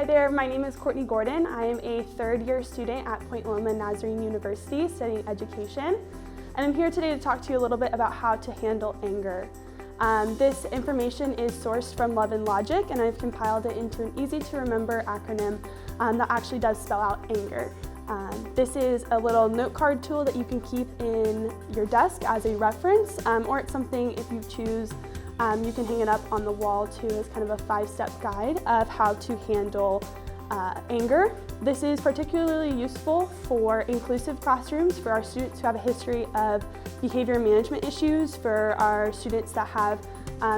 there, my name is Courtney Gordon. I am a third-year student at Point Loma Nazarene University studying education. And I'm here today to talk to you a little bit about how to handle anger. This information is sourced from Love and Logic, and I've compiled it into an easy-to-remember acronym that actually does spell out anger. This is a little note card tool that you can keep in your desk as a reference, or it's something, if you choose, you can hang it up on the wall too as kind of a 5-step guide of how to handle anger. This is particularly useful for inclusive classrooms, for our students who have a history of behavior management issues, for our students that have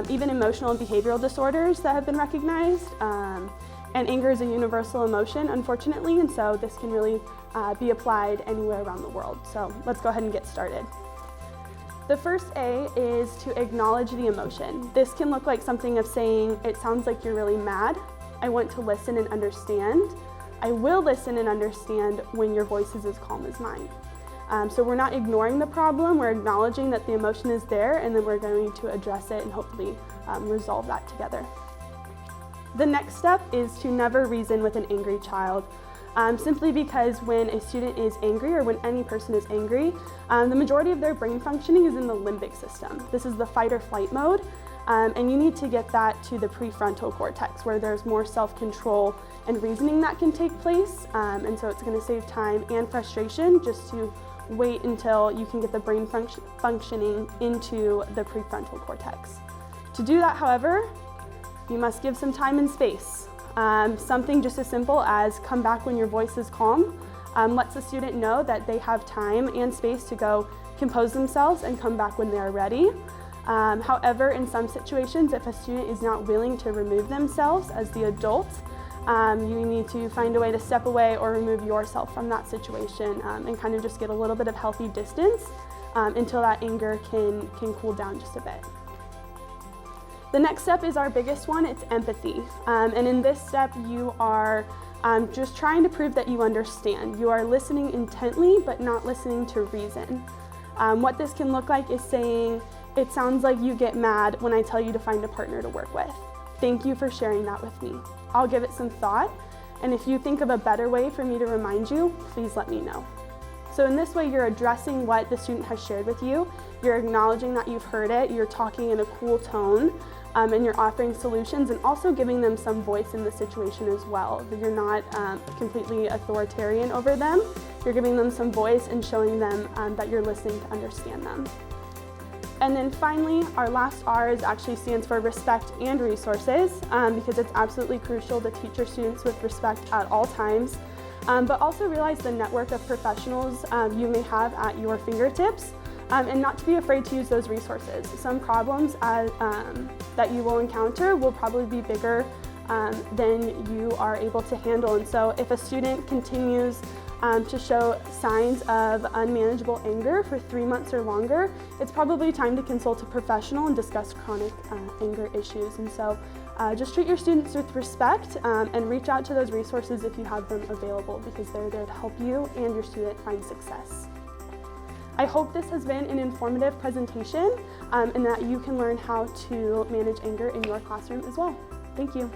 even emotional and behavioral disorders that have been recognized. And anger is a universal emotion, unfortunately, and so this can really be applied anywhere around the world. So let's go ahead and get started. The first A is to acknowledge the emotion. This can look like something of saying, it sounds like you're really mad. I want to listen and understand. I will listen and understand when your voice is as calm as mine. So we're not ignoring the problem, we're acknowledging that the emotion is there, and then we're going to address it and hopefully resolve that together. The next step is to never reason with an angry child. Simply because when a student is angry, or when any person is angry, the majority of their brain functioning is in the limbic system. This is the fight or flight mode, and you need to get that to the prefrontal cortex, where there's more self-control and reasoning that can take place, and so it's going to save time and frustration just to wait until you can get the brain functioning into the prefrontal cortex. To do that, however, you must give some time and space. Something just as simple as come back when your voice is calm lets the student know that they have time and space to go compose themselves and come back when they are ready. However, in some situations, if a student is not willing to remove themselves as the adult, you need to find a way to step away or remove yourself from that situation and kind of just get a little bit of healthy distance until that anger can cool down just a bit. The next step is our biggest one, it's empathy. And in this step, you are just trying to prove that you understand. You are listening intently, but not listening to reason. What this can look like is saying, it sounds like you get mad when I tell you to find a partner to work with. Thank you for sharing that with me. I'll give it some thought, and if you think of a better way for me to remind you, please let me know. So in this way, you're addressing what the student has shared with you, you're acknowledging that you've heard it, you're talking in a cool tone, and you're offering solutions and also giving them some voice in the situation as well. That you're not completely authoritarian over them, you're giving them some voice and showing them that you're listening to understand them. And then finally, our last R actually stands for respect and resources, because it's absolutely crucial to teach your students with respect at all times, but also realize the network of professionals you may have at your fingertips, and not to be afraid to use those resources. Some problems that you will encounter will probably be bigger than you are able to handle, and so if a student continues to show signs of unmanageable anger for 3 months or longer, it's probably time to consult a professional and discuss chronic anger issues. And so just treat your students with respect and reach out to those resources if you have them available, because they're there to help you and your student find success. I hope this has been an informative presentation and that you can learn how to manage anger in your classroom as well. Thank you.